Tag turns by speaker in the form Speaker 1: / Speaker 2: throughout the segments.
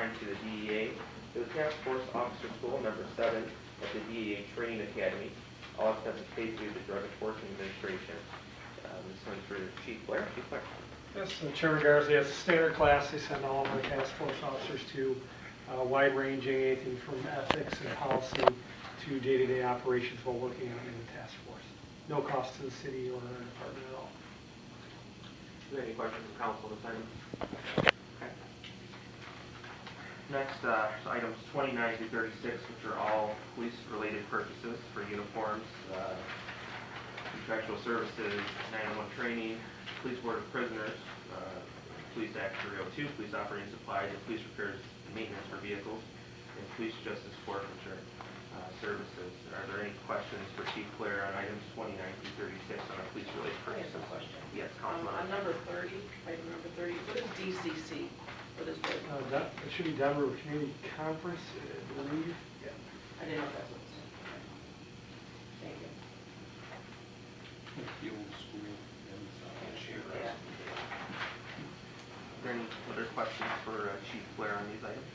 Speaker 1: assigned to the DEA to the Task Force Officer School number 7 at the DEA Training Academy. All expenses paid through the Drug Enforcement Administration. This one's for Chief Blair. Chief Blair.
Speaker 2: Yes, Chairman Garza, it's a standard class they send all of our task force officers to, wide-ranging, anything from ethics and policy to day-to-day operations while working on in the task force. No cost to the city or our department at all.
Speaker 1: Are there any questions from council on this item? Okay. Next, items 29 through 36, which are all police-related purchases for uniforms, contractual services, 911 training, police board of prisoners, police actuarial 2, police operating supplies, and police repairs and maintenance for vehicles, and police justice forfeiture services. Are there any questions for Chief Blair on items 29 through 36 on our police-related purchases?
Speaker 3: I have a question.
Speaker 1: Yes, Councilman.
Speaker 3: On number 30, item number 30, what is DCC? What is that?
Speaker 2: It should be Denver Community Conference, I believe. Yeah.
Speaker 3: I didn't know if that's what it said. Thank you.
Speaker 4: The old school.
Speaker 3: Yeah.
Speaker 1: Are there any other questions for Chief Blair on these items?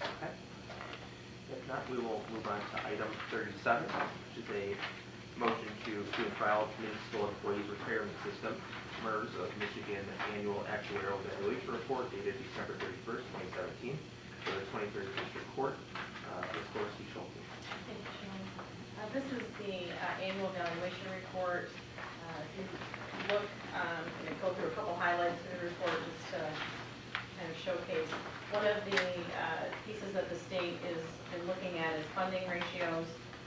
Speaker 1: Okay. If not, we will move on to item 37, which is a motion to file Municipal Employees Retirement System, MERS of Michigan Annual Actuarial Valuation Report dated December 31st, 2017, for the 23rd District Court. Ms. Gorski Schulte.
Speaker 5: Thank you, Sharon. This is the annual valuation report. If you look, I'm going to go through a couple highlights of the report just to kind of showcase. One of the pieces that the state is looking at is funding ratios.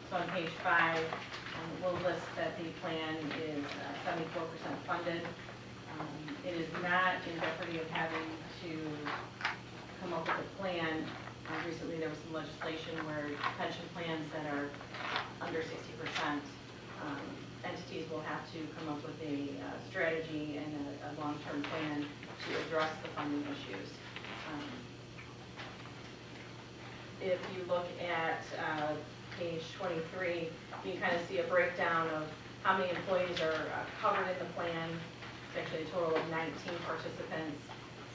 Speaker 5: So on page 5, we'll list that the plan is 74% funded. It is not in jeopardy of having to come up with a plan. Recently there was some legislation where pension plans that are under 60%, entities will have to come up with a strategy and a long-term plan to address the funding issues. If you look at page 23, you can kind of see a breakdown of how many employees are covered in the plan. It's actually a total of 19 participants.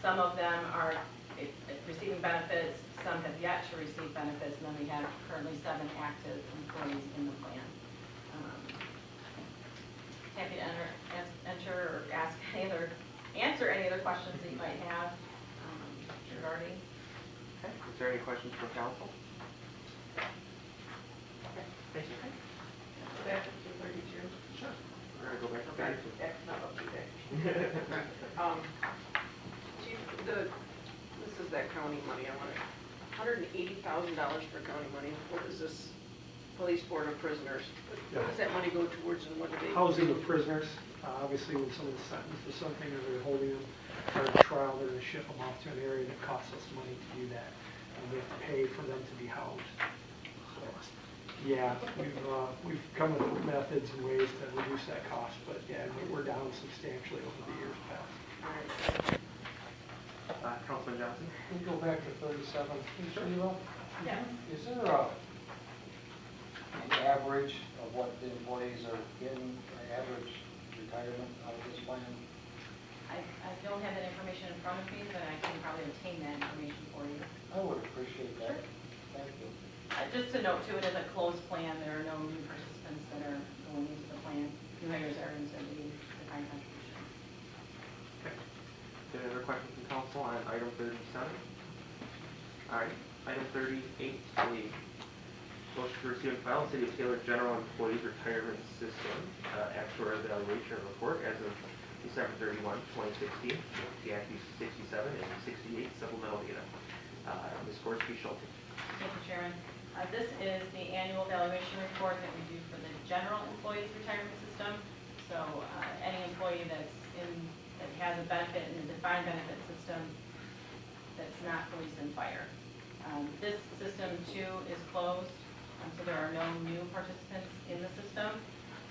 Speaker 5: Some of them are receiving benefits, some have yet to receive benefits, and then we have currently 7 active employees in the plan. Happy to enter or answer any other questions that you might have regarding.
Speaker 1: Okay. Is there any questions from council? Okay. Thank you.
Speaker 3: Go back to 32.
Speaker 1: Sure. We're going to go back to
Speaker 3: Okay.
Speaker 1: 32.
Speaker 3: Not up to that. Chief, this is that county money. I wanted $180,000 for county money. What is this? Police board of prisoners. What does that money go towards, and what do they?
Speaker 2: Housing of prisoners. Obviously, when someone's sentenced to something or they're holding them for a trial, they're going to ship them off to an area that costs us money to do that. And we have to pay for them to be housed. So, yeah, we've come up with methods and ways to reduce that cost, but yeah, we're down substantially over the years past.
Speaker 1: Councilman Johnson?
Speaker 6: Can we go back to 37, please, Sheila?
Speaker 5: Yeah.
Speaker 6: Is there an average of what the employees are getting, average retirement out of this plan?
Speaker 5: I don't have that information in front of me, but I can probably obtain that information for you.
Speaker 6: I would appreciate that. Thank you.
Speaker 5: Just to note too, it is a closed plan. There are no new participants that are going into the plan. New hires are into the defined contribution.
Speaker 1: Okay. Any other questions from council on item 37? All right. Item 38, a motion to receive and file City of Taylor General Employees Retirement System actuarial evaluation report as of December 31, 2016, GASB 67 and 68 supplemental data. Ms. Gorski Schulte.
Speaker 5: Thank you, Chairman. This is the annual valuation report that we do for the General Employees Retirement System. So any employee that has a benefit in the defined benefit system that's not police and fire. This system too is closed, so there are no new participants in the system.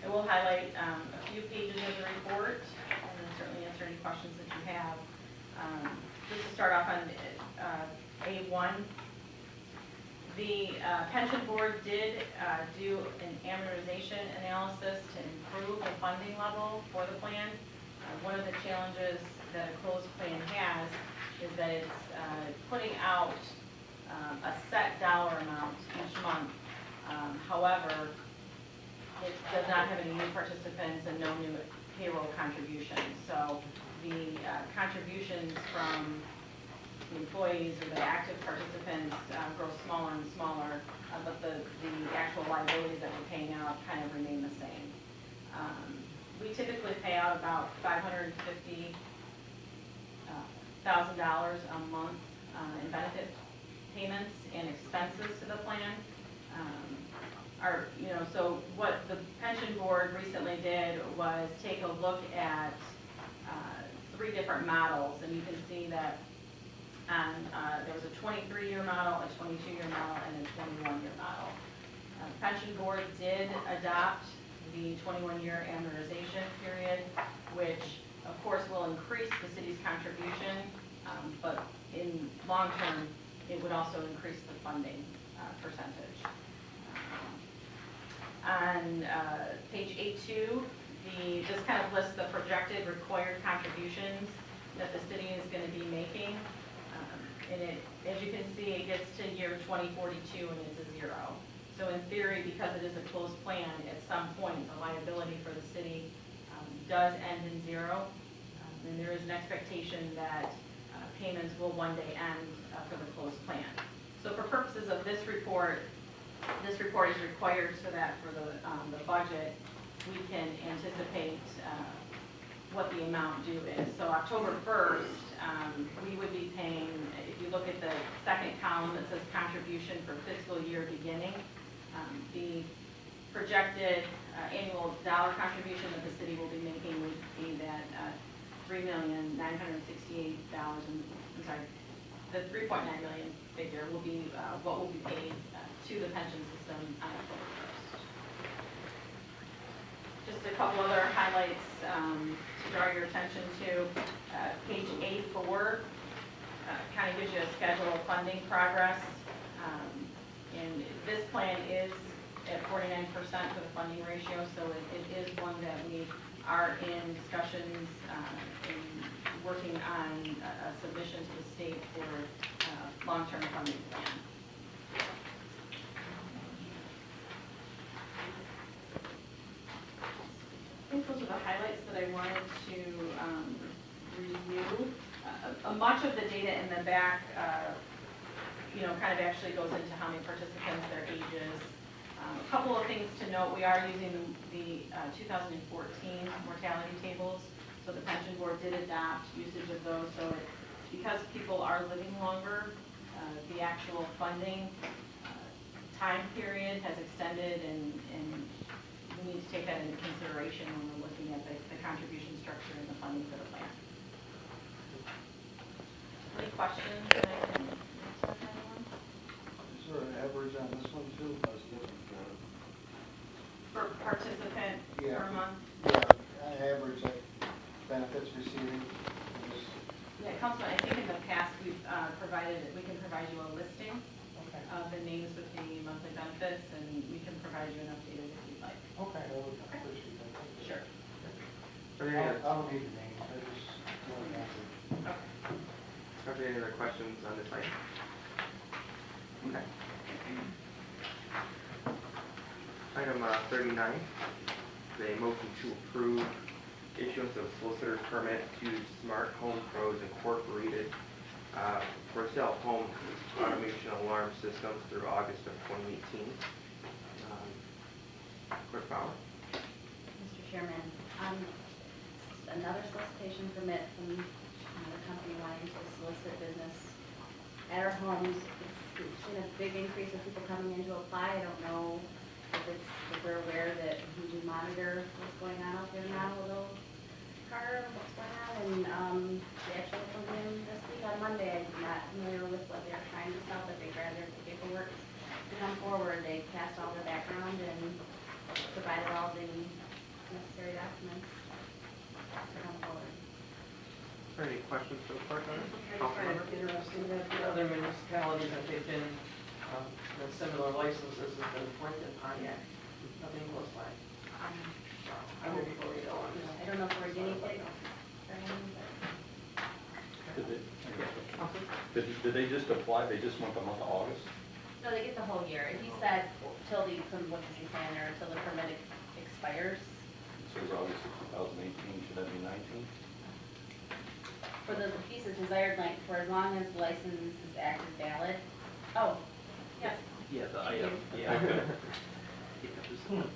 Speaker 5: It will highlight a few pages of the report and then certainly answer any questions that you have. Just to start off on A1, the pension board did do an amortization analysis to improve the funding level for the plan. One of the challenges that a closed plan has is that it's putting out a set dollar amount each month. However, it does not have any new participants and no new payroll contributions. So the contributions from the employees or the active participants grow smaller and smaller, but the actual liabilities that we're paying out kind of remain the same. We typically pay out about $550,000 a month in benefit payments and expenses to the plan. So what the pension board recently did was take a look at 3 different models, and you can see that there was a 23-year model, a 22-year model, and a 21-year model. Pension board did adopt the 21-year amortization period, which of course will increase the city's contribution, but in long term, it would also increase the funding percentage. On page 8.2, this kind of lists the projected required contributions that the city is going to be making. And as you can see, it gets to year 2042 and it's a 0. So in theory, because it is a closed plan, at some point, the liability for the city does end in 0. And there is an expectation that payments will one day end for the closed plan. So for purposes of this report is required so that for the budget, we can anticipate what the amount due is. So October 1st, we would be paying, if you look at the second column that says contribution for fiscal year beginning, the projected annual dollar contribution that the city will be making would be that $3,968,000, I'm sorry, the $3.9 million figure will be what will be paid to the pension system on October 1st. Just a couple other highlights to draw your attention to. Page 8.4 kind of gives you a schedule of funding progress. And this plan is at 49% for the funding ratio, so it is one that we are in discussions and working on a submission to the state for long-term funding plan. I think those are the highlights that I wanted to review. Much of the data in the back, kind of actually goes into how many participants, their ages. A couple of things to note, we are using the 2014 mortality tables, so the pension board did adopt usage of those, so because people are living longer, the actual funding time period has extended, and we need to take that into consideration when we're looking at the contribution structure and the funding for the plan. Any questions that I can answer, anyone?
Speaker 6: Is there an average on this one too? That's different.
Speaker 5: For participant
Speaker 6: Yeah.
Speaker 5: per month?
Speaker 6: Yeah, average benefits receiving.
Speaker 5: Yeah, Councilman, I think in the past we've we can provide you a listing
Speaker 2: Okay.
Speaker 5: of the names with the monthly benefits, and we can provide you an updated if you'd like.
Speaker 2: Okay, I would appreciate that.
Speaker 5: Sure.
Speaker 1: Are there any
Speaker 6: I don't need the names, I just want to answer.
Speaker 5: Okay.
Speaker 1: Are there any other questions on this item? Okay. Item 39 is a motion to approve issuance of solicitor's permit to Smart Home Pros Incorporated for sale of home automation alarm systems through August of 2018. Clerk Fowler?
Speaker 4: Mr. Chairman, another solicitation permit from another company wanting to solicit business at our homes. We've seen a big increase of people coming in to apply. I don't know if we're aware that we do monitor what's going on out there now with those cars, what's going on, and they actually come in this week on Monday. I'm not familiar with what they're trying to sell, but they grabbed their paperwork to come forward. They passed all their background and provided all the necessary documents to come forward.
Speaker 1: Are there any questions for the clerk on this?
Speaker 7: I find it interesting that the other municipalities have taken similar licenses have been Flint and Pontiac. Nothing close by. I will before we go on.
Speaker 4: I don't know if we're a guinea pig or anything, but.
Speaker 8: Did they just apply, they just went the month of August?
Speaker 4: No, they get the whole year. He said till the, what does he say in there, until the permit expires.
Speaker 8: It says August of 2018, should that be 19?
Speaker 4: For the piece of desired length, for as long as the license is active valid. Oh, yes.
Speaker 1: Yeah, the item, yeah.
Speaker 8: Okay.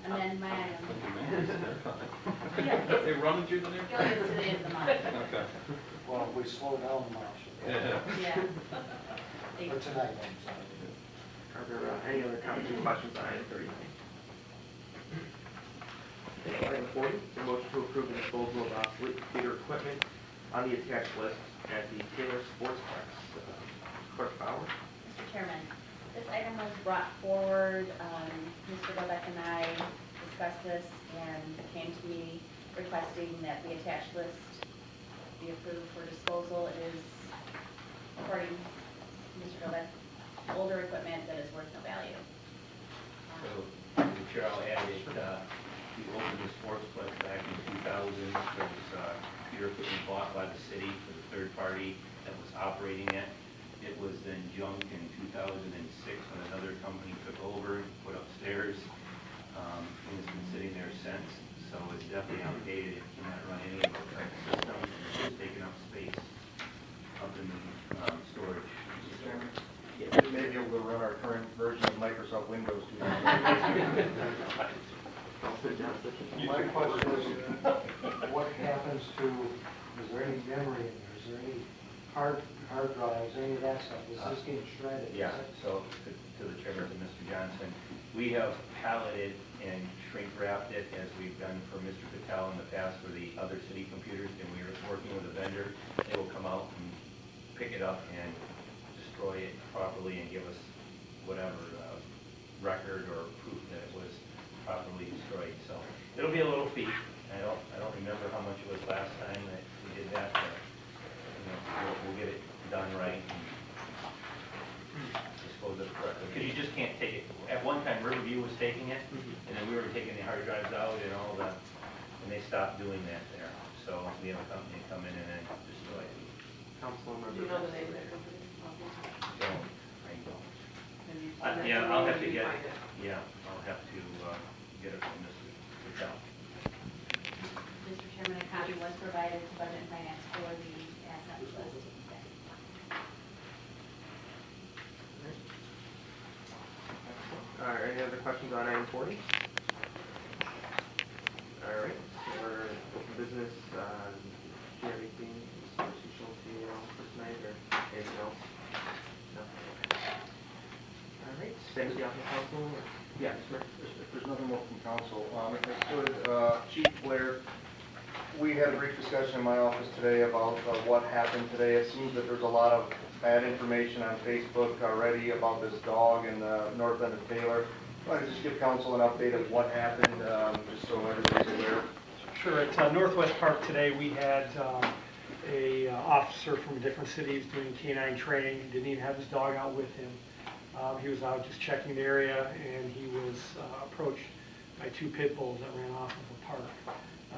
Speaker 4: And then my item.
Speaker 8: Are they running through the
Speaker 4: I feel like it's today of the month.
Speaker 8: Okay.
Speaker 6: Well, if we slow down the march.
Speaker 8: Yeah.
Speaker 4: Yeah.
Speaker 6: Or tonight, I'm sorry.
Speaker 1: Are there any other comments or questions on item 39? Okay, item 40, the motion to approve the disposal of obsolete computer equipment on the attached list at the Taylor Sportsplex. Clerk Bauer?
Speaker 4: Mr. Chairman, this item was brought forward, Mr. Lebeck and I discussed this and came to me requesting that the attached list be approved for disposal. It is, according to Mr. Lebeck, older equipment that is worth no value.
Speaker 9: So, the chair, I'll add it, we opened the sportsplex back in 2000. There was computer equipment bought by the city for the third party that was operating it. It was then junked in 2006 when another company took over and put upstairs. And it's been sitting there since. So it's definitely outdated. It cannot run any of our type of systems. It's taking up space up in the storage.
Speaker 10: We may be able to run our current version of Microsoft Windows 2000.
Speaker 6: My question is, what happens to, is there any memory in there? Is there any hard drives, any of that stuff? Is this getting shredded?
Speaker 9: Yeah, so to the chairman, to Mr. Johnson, we have palleted and shrink wrapped it as we've done for Mr. Patel in the past for the other city computers, and we are working with a vendor. They will come out and pick it up and destroy it properly and give us whatever record or proof that it was properly destroyed. So it'll be a little fee. I don't remember how much it was last time that we did that, but we'll get it done right and dispose of it correctly. Because you just can't take it. At one time, Riverview was taking it, and then we were taking the hard drives out and all that, and they stopped doing that there. So we have a company come in and then destroy it.
Speaker 1: Councilmember.
Speaker 3: Do you know the name of that company?
Speaker 9: I don't.
Speaker 3: Have you seen that
Speaker 9: Yeah,
Speaker 3: to me?
Speaker 9: I'll have
Speaker 3: Can
Speaker 9: to
Speaker 3: you
Speaker 9: get,
Speaker 3: find it?
Speaker 9: yeah, I'll have to get it from Mr. Patel.
Speaker 4: Mr. Chairman, a copy was provided to Budget and Finance for the asset list.
Speaker 1: All right, any other questions on item 40? All right, for open business, do you have anything, institutional, for tonight, or anything else? No? Okay. All right, same as the office council? Yeah, sir.
Speaker 10: If there's nothing more from council, if I could, Chief Blair, we had a brief discussion in my office today about what happened today. It seems that there's a lot of bad information on Facebook already about this dog in the north end of Taylor. I wanted to just give council an update of what happened, just so everybody's aware.
Speaker 2: Sure, at Northwest Park today, we had a officer from a different city who's doing canine training. He didn't even have his dog out with him. He was out just checking the area, and he was approached by two pit bulls that ran off of a park,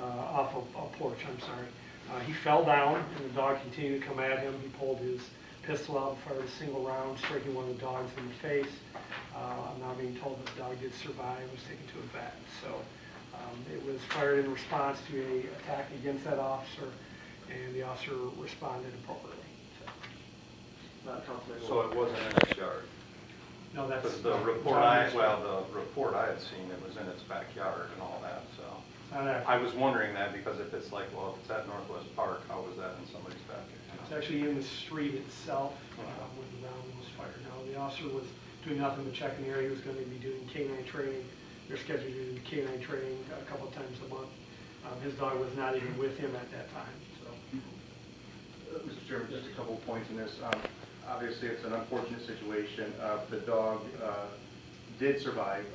Speaker 2: off of a porch, I'm sorry. He fell down, and the dog continued to come at him. He pulled his pistol out and fired a single round, striking one of the dogs in the face. I'm now being told that the dog did survive and was taken to a vet. So it was fired in response to an attack against that officer, and the officer responded appropriately.
Speaker 8: So it wasn't in its yard?
Speaker 2: No, that's
Speaker 8: Because the report the report I had seen, it was in its backyard and all that, so. I was wondering that because if it's like, well, if it's at Northwest Park, how was that in somebody's backyard?
Speaker 2: It's actually in the street itself when the round was fired. Now, the officer was doing nothing but checking the area. He was going to be doing canine training. They're scheduled to do canine training a couple of times a month. His dog was not even with him at that time. So,
Speaker 10: Mr. Chairman, just a couple of points in this. Obviously, it's an unfortunate situation. The dog did survive.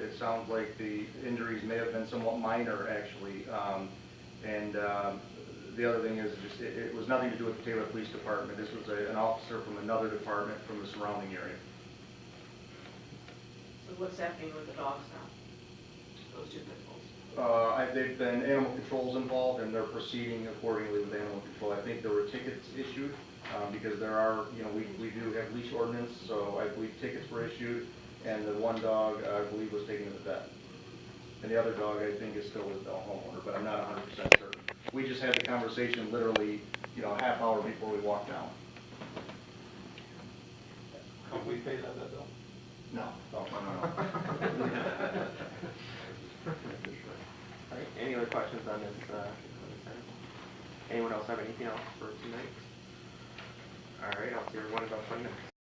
Speaker 10: It sounds like the injuries may have been somewhat minor, actually. The other thing is just it was nothing to do with the Taylor Police Department. This was an officer from another department from the surrounding area.
Speaker 3: So what's happening with the dogs now? Those two pit bulls?
Speaker 10: They've been, animal control's involved, and they're proceeding accordingly with animal control. I think there were tickets issued, because there are, we do have leash ordinance, so I believe tickets were issued, and the one dog, I believe, was taken to the vet. And the other dog, I think, is still with the homeowner, but I'm not 100% certain. We just had the conversation literally, a half hour before we walked down.
Speaker 8: Can we pay that bill?
Speaker 10: No.
Speaker 8: No.
Speaker 1: All right, any other questions on this item? Anyone else have anything else for tonight? All right, I'll see everyone in about 20 minutes.